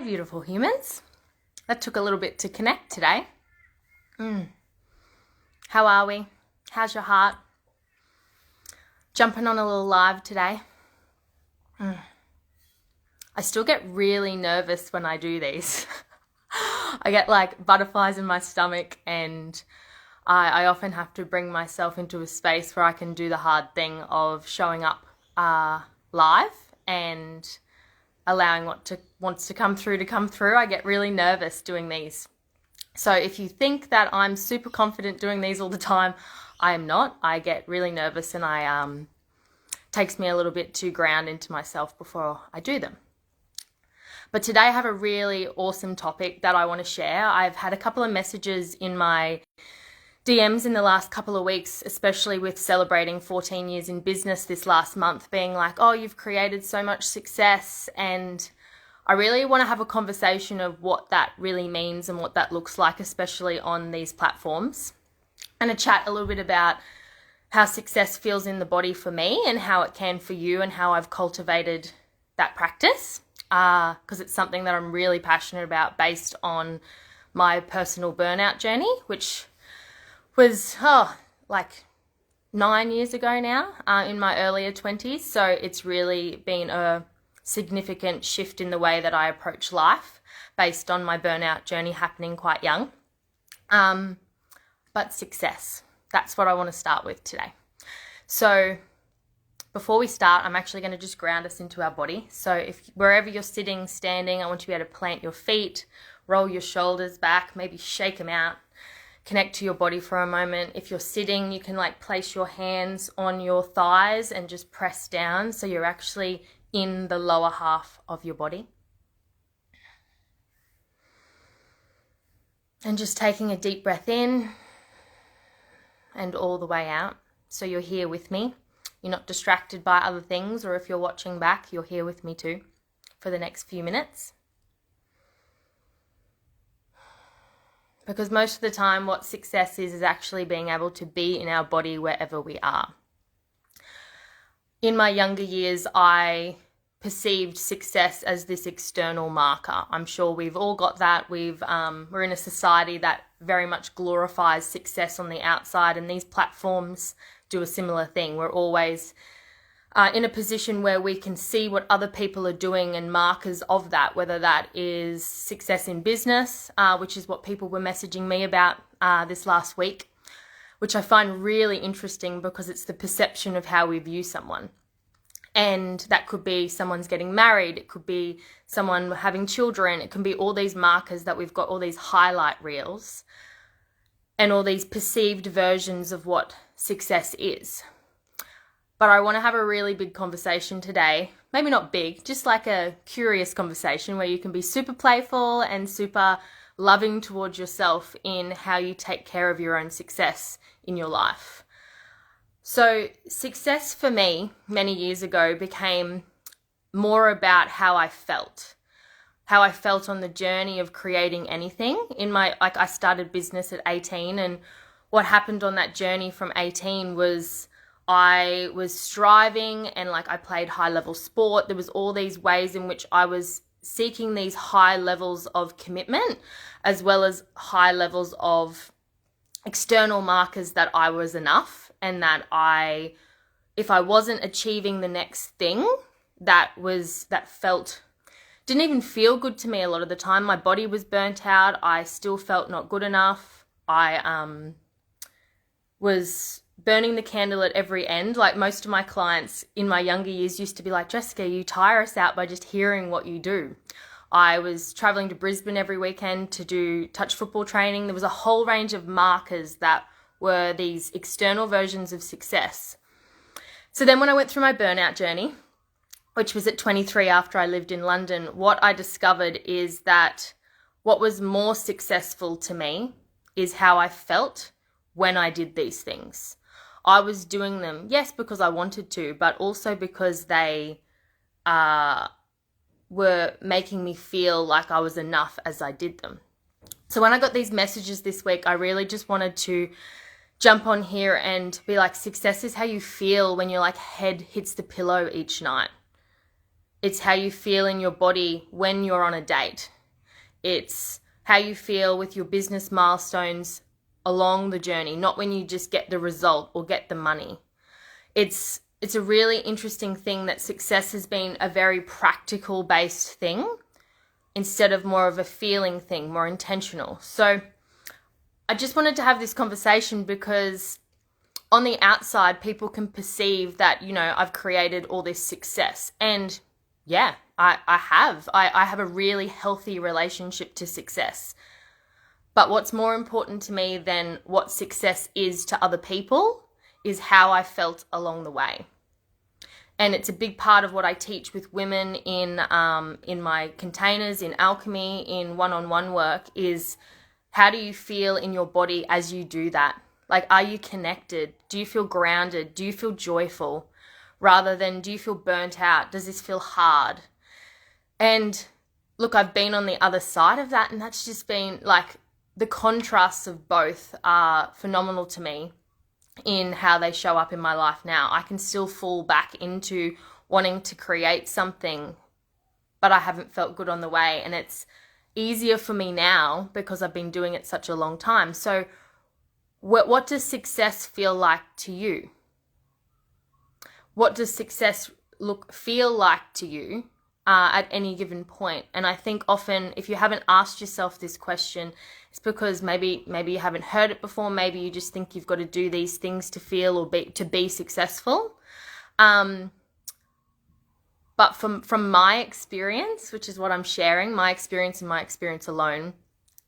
Beautiful humans. That took a little bit to connect today. How are we? How's your heart? Jumping on a little live today. I still get really nervous when I do these. I get like butterflies in my stomach, and I often have to bring myself into a space where I can do the hard thing of showing up live and allowing what wants to come through. I get really nervous doing these. So if you think that I'm super confident doing these all the time, I am not. I get really nervous, and takes me a little bit to ground into myself before I do them. But today I have a really awesome topic that I want to share. I've had a couple of messages in my DMs in the last couple of weeks, especially with celebrating 14 years in business this last month, being like, oh, you've created so much success. And I really want to have a conversation of what that really means and what that looks like, especially on these platforms, and a chat a little bit about how success feels in the body for me and how it can for you, and how I've cultivated that practice, because it's something that I'm really passionate about based on my personal burnout journey, which was like 9 years ago now, in my earlier 20s. So it's really been a significant shift in the way that I approach life based on my burnout journey happening quite young. But success, that's what I want to start with today. So before we start, I'm actually going to just ground us into our body. So if wherever you're sitting, standing, I want you to be able to plant your feet, roll your shoulders back, maybe shake them out. Connect to your body for a moment. If you're sitting, you can like place your hands on your thighs and just press down so you're actually in the lower half of your body. And just taking a deep breath in and all the way out. So you're here with me. You're not distracted by other things, or if you're watching back, you're here with me too for the next few minutes. Because most of the time what success is actually being able to be in our body wherever we are. In my younger years, I perceived success as this external marker. I'm sure we've all got that. We're in a society that very much glorifies success on the outside, and these platforms do a similar thing. We're always in a position where we can see what other people are doing and markers of that, whether that is success in business, which is what people were messaging me about this last week, which I find really interesting because it's the perception of how we view someone. And that could be someone's getting married, it could be someone having children, it can be all these markers that we've got, all these highlight reels and all these perceived versions of what success is. But I want to have a really big conversation today, maybe not big, just like a curious conversation where you can be super playful and super loving towards yourself in how you take care of your own success in your life. So success for me many years ago became more about how I felt on the journey of creating anything. I started business at 18, and what happened on that journey from 18 was I was striving, and I played high level sport. There was all these ways in which I was seeking these high levels of commitment, as well as high levels of external markers that I was enough, and that if I wasn't achieving the next thing, didn't even feel good to me a lot of the time. My body was burnt out. I still felt not good enough. I was burning the candle at every end. Like most of my clients in my younger years used to be like, Jessica, you tire us out by just hearing what you do. I was traveling to Brisbane every weekend to do touch football training. There was a whole range of markers that were these external versions of success. So then when I went through my burnout journey, which was at 23 after I lived in London, what I discovered is that what was more successful to me is how I felt when I did these things. I was doing them, yes, because I wanted to, but also because they were making me feel like I was enough as I did them. So when I got these messages this week, I really just wanted to jump on here and be like, success is how you feel when your head hits the pillow each night. It's how you feel in your body when you're on a date. It's how you feel with your business milestones along the journey, not when you just get the result or get the money. It's a really interesting thing that success has been a very practical based thing instead of more of a feeling thing, more intentional. So I just wanted to have this conversation because on the outside, people can perceive that, I've created all this success. And yeah, I have. I have a really healthy relationship to success. But what's more important to me than what success is to other people is how I felt along the way. And it's a big part of what I teach with women in my containers, in alchemy, in one-on-one work is how do you feel in your body as you do that? Like, are you connected? Do you feel grounded? Do you feel joyful? Rather than, do you feel burnt out? Does this feel hard? And look, I've been on the other side of that, and that's just been like the contrasts of both are phenomenal to me in how they show up in my life now. I can still fall back into wanting to create something, but I haven't felt good on the way. And it's easier for me now because I've been doing it such a long time. So what does success feel like to you? What does success feel like to you at any given point? And I think often if you haven't asked yourself this question, it's because maybe you haven't heard it before. Maybe you just think you've got to do these things to feel or to be successful. But from my experience, which is what I'm sharing, my experience and my experience alone,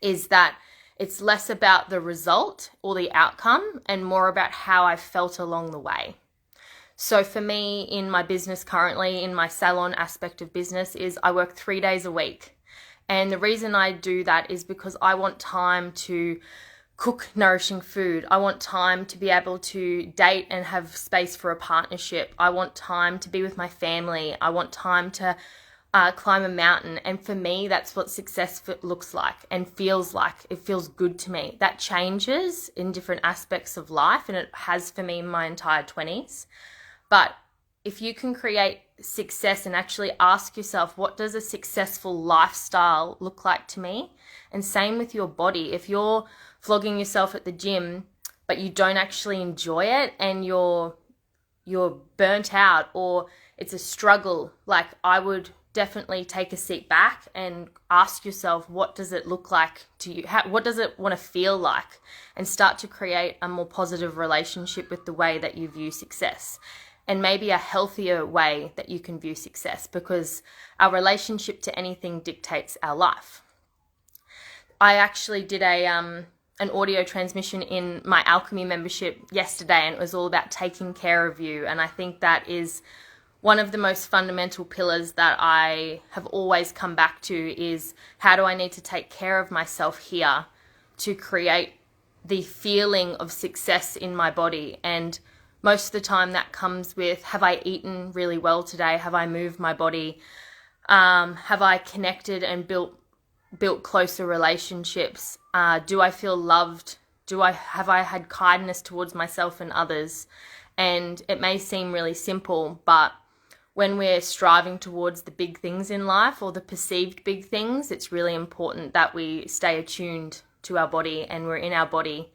is that it's less about the result or the outcome and more about how I felt along the way. So for me, in my business currently, in my salon aspect of business, is I work 3 days a week. And the reason I do that is because I want time to cook nourishing food. I want time to be able to date and have space for a partnership. I want time to be with my family. I want time to climb a mountain. And for me, that's what success looks like and feels like. It feels good to me. That changes in different aspects of life, and it has for me in my entire 20s. But if you can create success and actually ask yourself, what does a successful lifestyle look like to me? And same with your body. If you're flogging yourself at the gym, but you don't actually enjoy it and you're burnt out or it's a struggle, like I would definitely take a seat back and ask yourself, what does it look like to you? What does it want to feel like? And start to create a more positive relationship with the way that you view success. And maybe a healthier way that you can view success, because our relationship to anything dictates our life. I actually did an audio transmission in my alchemy membership yesterday, and it was all about taking care of you. And I think that is one of the most fundamental pillars that I have always come back to is, how do I need to take care of myself here to create the feeling of success in my body? And most of the time that comes with, have I eaten really well today? Have I moved my body? Have I connected and built closer relationships? Do I feel loved? Have I had kindness towards myself and others? And it may seem really simple, but when we're striving towards the big things in life or the perceived big things, it's really important that we stay attuned to our body and we're in our body.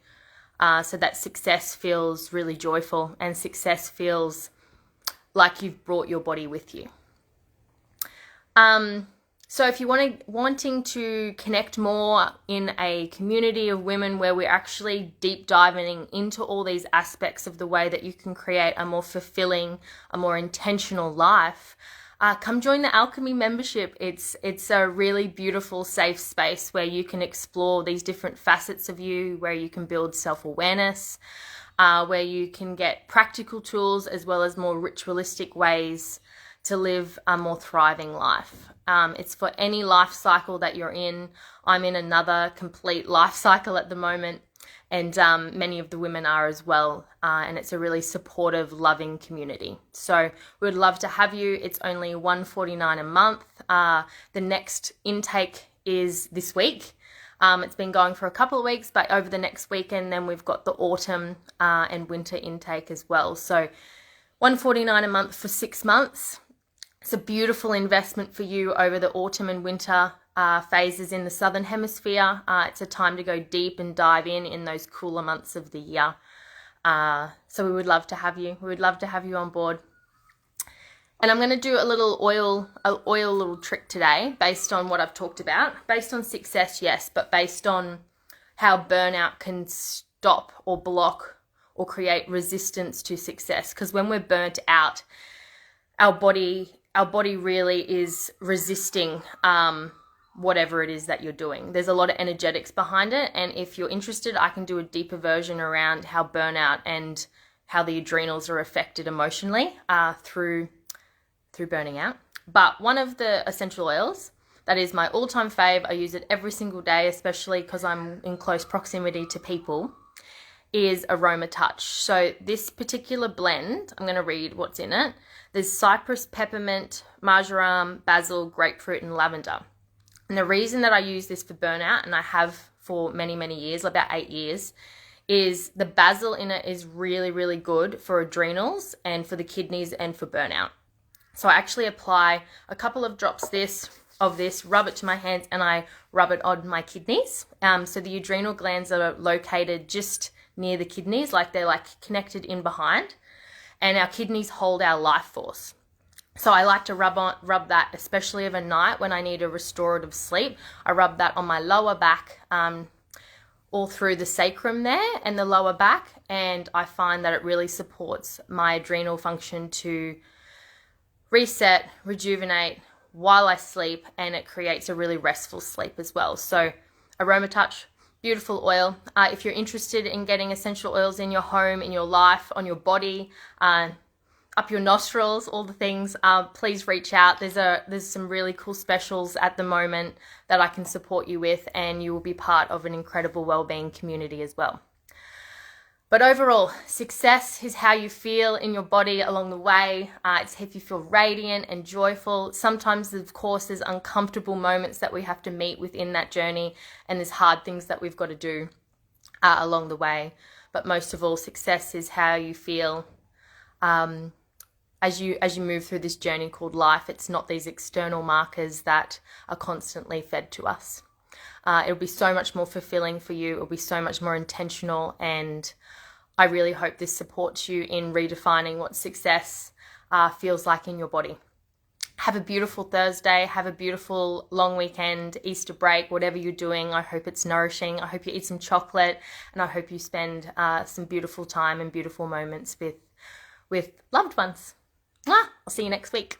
So that success feels really joyful and success feels like you've brought your body with you. So if you're wanting to connect more in a community of women where we're actually deep diving into all these aspects of the way that you can create a more fulfilling, a more intentional life, come join the Alchemy membership. It's a really beautiful, safe space where you can explore these different facets of you, where you can build self-awareness, where you can get practical tools as well as more ritualistic ways to live a more thriving life. It's for any life cycle that you're in. I'm in another complete life cycle at the moment, and many of the women are as well. And it's a really supportive, loving community. So we would love to have you. It's only $149 a month. The next intake is this week. It's been going for a couple of weeks, but over the next weekend, then we've got the autumn and winter intake as well. So $149 a month for 6 months. It's a beautiful investment for you over the autumn and winter phases in the Southern Hemisphere. It's a time to go deep and dive in those cooler months of the year. So we would love to have you. We would love to have you on board. And I'm going to do a little oil little trick today based on what I've talked about. Based on success, yes, but based on how burnout can stop or block or create resistance to success. Because when we're burnt out, our body really is resisting whatever it is that you're doing. There's a lot of energetics behind it, and if you're interested, I can do a deeper version around how burnout and how the adrenals are affected emotionally through burning out. But one of the essential oils that is my all-time fave, I use it every single day, especially because I'm in close proximity to people, is Aromatouch. So this particular blend, I'm going to read what's in it. There's cypress, peppermint, marjoram, basil, grapefruit, and lavender. And the reason that I use this for burnout, and I have for many, many years, about 8 years, is the basil in it is really, really good for adrenals and for the kidneys and for burnout. So I actually apply a couple of drops of this, rub it to my hands, and I rub it on my kidneys. So the adrenal glands are located just near the kidneys, like they're like connected in behind, and our kidneys hold our life force. So I like to rub that, especially overnight when I need a restorative sleep. I rub that on my lower back, all through the sacrum there and the lower back, and I find that it really supports my adrenal function to reset, rejuvenate while I sleep, and it creates a really restful sleep as well. So Aromatouch, beautiful oil. If you're interested in getting essential oils in your home, in your life, on your body, up your nostrils, all the things, please reach out. There's some really cool specials at the moment that I can support you with, and you will be part of an incredible wellbeing community as well. But overall, success is how you feel in your body along the way. It's if you feel radiant and joyful. Sometimes, of course, there's uncomfortable moments that we have to meet within that journey, and there's hard things that we've got to do along the way. But most of all, success is how you feel as you move through this journey called life. It's not these external markers that are constantly fed to us. It'll be so much more fulfilling for you. It'll be so much more intentional, and I really hope this supports you in redefining what success feels like in your body. Have a beautiful Thursday. Have a beautiful long weekend, Easter break, whatever you're doing. I hope it's nourishing. I hope you eat some chocolate, and I hope you spend some beautiful time and beautiful moments with loved ones. I'll see you next week.